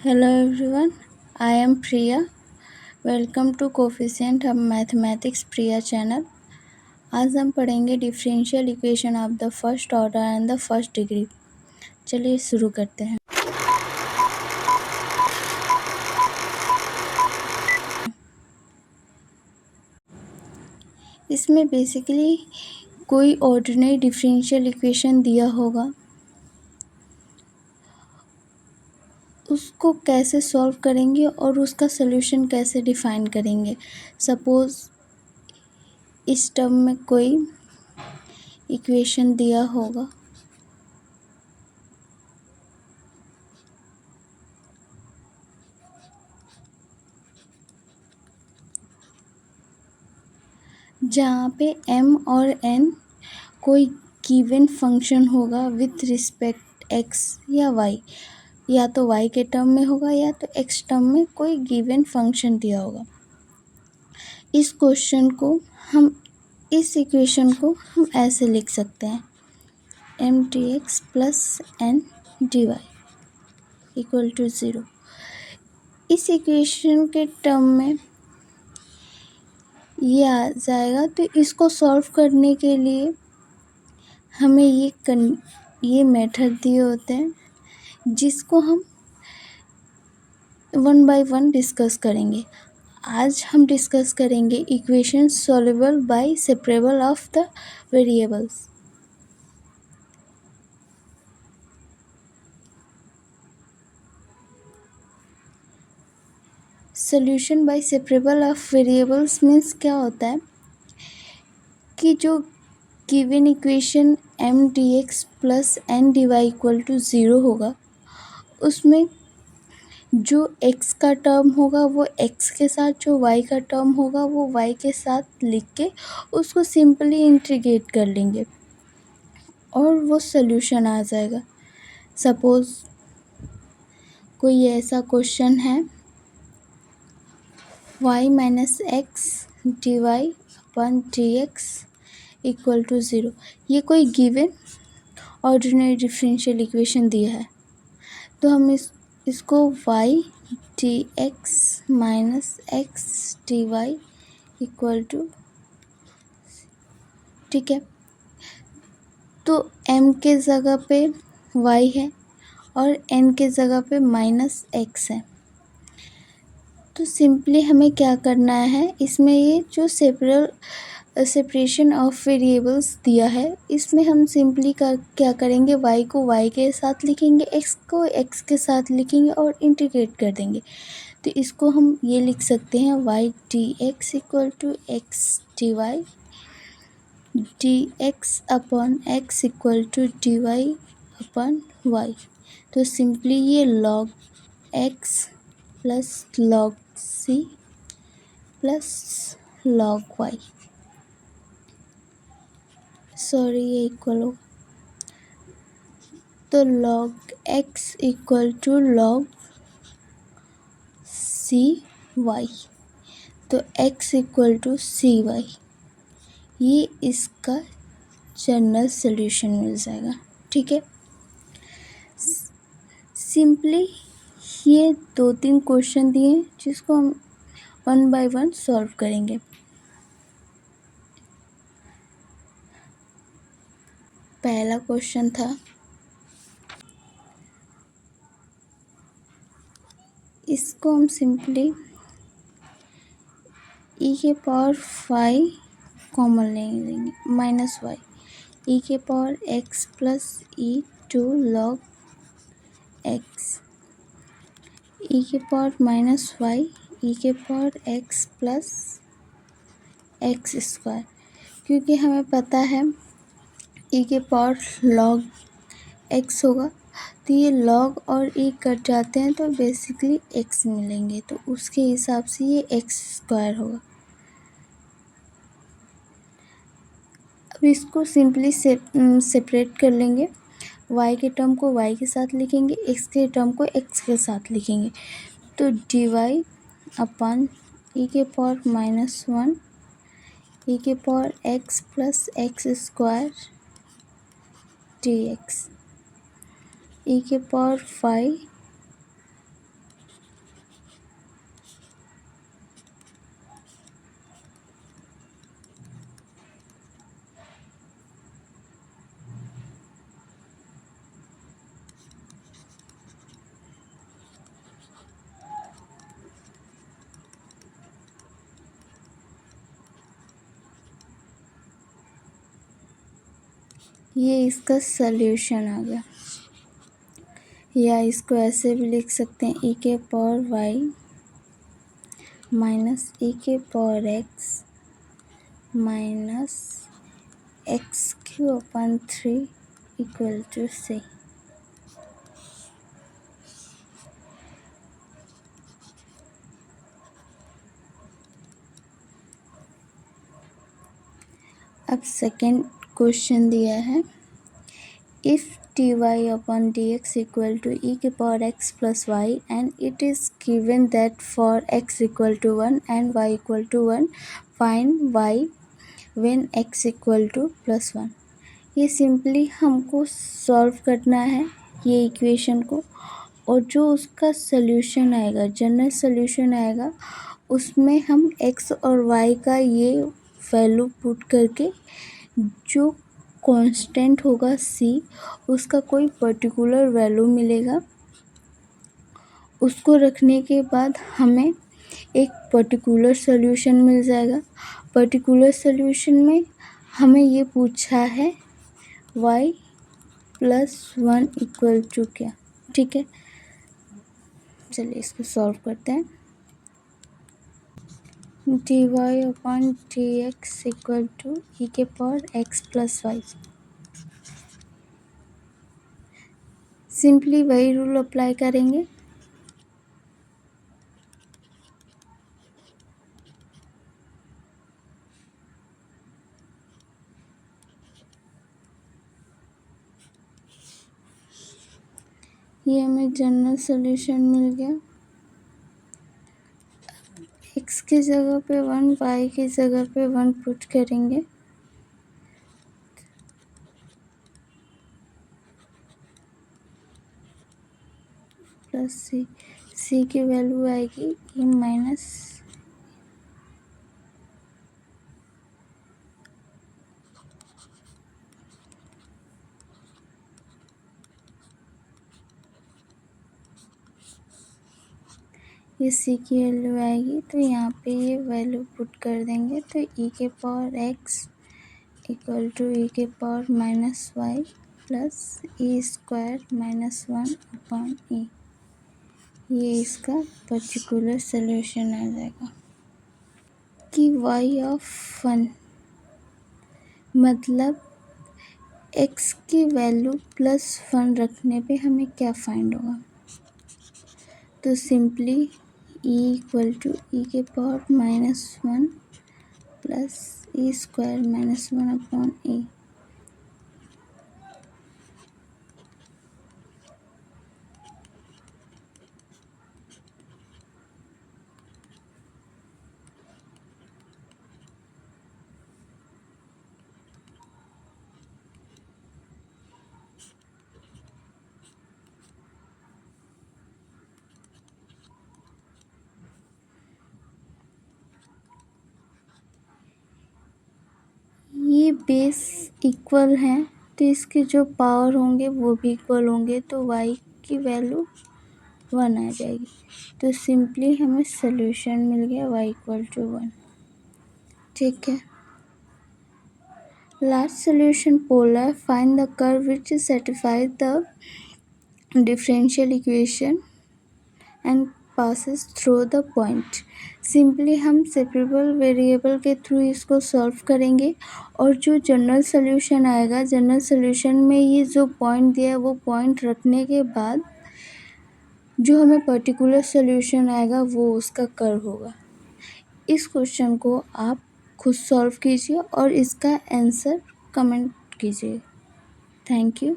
Hello everyone, I am Priya. Welcome to Coefficient of Mathematics Priya channel. आज हम पढ़ेंगे differential equation of the first order and the first degree. चलिए शुरू करते हैं। इसमें बेसिकली कोई ऑर्डिनरी डिफरेंशियल इक्वेशन दिया होगा, उसको कैसे सॉल्व करेंगे और उसका सॉल्यूशन कैसे डिफाइन करेंगे। सपोज इस टर्म में कोई इक्वेशन दिया होगा, जहाँ पे m और n कोई गिवन फंक्शन होगा विथ रिस्पेक्ट x या y, या तो y के टर्म में होगा या तो x टर्म में कोई गिवन फंक्शन दिया होगा। इस इक्वेशन को हम ऐसे लिख सकते हैं m dx plus n dy equal to 0। इस इक्वेशन के टर्म में ये आ जाएगा, तो इसको सॉल्व करने के लिए हमें ये मेथड दिए होते हैं, जिसको हम वन बाय वन डिस्कस करेंगे। आज हम डिस्कस करेंगे equation solvable by separable of the variables. Solution by separable of variables means क्या होता है कि जो given equation m dx plus n dy equal to 0 होगा, उसमें जो x का टर्म होगा वो x के साथ, जो y का टर्म होगा वो y के साथ लिख के उसको सिंपली इंटीग्रेट कर लेंगे और वो सॉल्यूशन आ जाएगा। सपोज कोई ऐसा क्वेश्चन है y minus x d y upon d x equal to 0। ये कोई गिवन ऑर्डिनरी डिफरेंशियल इक्वेशन दिया है, तो हम इसको y d x minus x d y equal to, ठीक है, तो m के जगह पे y है और n के जगह पे माइनस x है। तो सिंपली हमें क्या करना है, इसमें ये जो सेपरेशन ऑफ वेरिएबल्स दिया है, इसमें हम सिंपली क्या करेंगे, y को y के साथ लिखेंगे, x को x के साथ लिखेंगे और इंटीग्रेट कर देंगे। तो इसको हम ये लिख सकते हैं y d x equal to x d y d x upon x equal to d y upon y. तो सिंपली ये log x plus log c plus log y, sorry ये इक्वल हो, तो log x equal to log c y, तो x equal to cy, ये इसका general solution मिल जाएगा। ठीक है, सिंपली ये 2-3 क्वेश्चन दिए जिसको हम वन बाय वन सॉल्व करेंगे। पहला क्वेश्चन था, इसको हम सिंपली e के पावर 5 कॉमन लेंगे माइनस वाई, e के power x plus e to log x, e के पावर माइनस वाई, e के power x plus x square. क्योंकि हमें पता है e के पावर log x होगा, तो ये log और e कट जाते हैं तो बेसिकली x मिलेंगे, तो उसके हिसाब से ये x स्क्वायर होगा। अब इसको सिंपली सेपरेट कर लेंगे, y के टर्म को y के साथ लिखेंगे, x के टर्म को x के साथ लिखेंगे। तो डी वाई अपन ई के पावर माइनस 1 ई के power x plus x square D X, E के पावर 5 ये इसका सल्यूशन आ गया। या इसको ऐसे भी लिख सकते हैं e के पावर y माइनस e के power x minus x³ equal to c। अब सेकेंड क्वेश्चन दिया है, if dy upon dx equal to e के power x plus y and it is given that for x equal to 1 and y equal to 1 find y when x equal to plus 1। ये simply हमको solve करना है ये equation को, और जो उसका सल्यूशन आएगा, जनरल सल्यूशन आएगा, उसमें हम x और y का ये वैल्यू पुट करके जो कांस्टेंट होगा c, उसका कोई पर्टिकुलर वैल्यू मिलेगा, उसको रखने के बाद हमें एक पर्टिकुलर सॉल्यूशन मिल जाएगा। पर्टिकुलर सॉल्यूशन में हमें ये पूछा है y + 1 इक्वल टू क्या। ठीक है, चलिए इसको सॉल्व करते हैं। dy upon dx equal to e के power x plus y। Simply वही रूल अप्लाई करेंगे। ये हमें जनरल सॉल्यूशन मिल गया। x की जगह पे 1, y की जगह पे 1 पुट करेंगे। प्लस c की वैल्यू आएगी e माइनस ये c की वैल्यू आएगी, तो यहाँ पे ये वैल्यू पुट कर देंगे, तो e के power x equal to e के power -y plus e² -1 upon e। ये इसका पर्टिकुलर सॉल्यूशन आ जाएगा कि y ऑफ 1 मतलब x की वैल्यू +1 रखने पे हमें क्या फाइंड होगा। तो simply e equal to e के power -1 plus e² -1 upon e। ये बेस इक्वल हैं, तो इसके जो पावर होंगे वो भी इक्वल होंगे, तो y की वैल्यू 1 आ जाएगी। तो सिंपली हमें सॉल्यूशन मिल गया y इक्वल टू 1। ठीक है, last solution polar, find the curve which satisfies the differential equation and passes through the point. Simply हम सेपरेबल वेरिएबल के थ्रू इसको सॉल्व करेंगे, और जो जनरल सॉल्यूशन आएगा, जनरल सॉल्यूशन में ये जो पॉइंट दिया है वो पॉइंट रखने के बाद जो हमें पर्टिकुलर सॉल्यूशन आएगा वो उसका कर्व होगा। इस क्वेश्चन को आप खुद सॉल्व कीजिए और इसका आंसर कमेंट कीजिए। Thank you.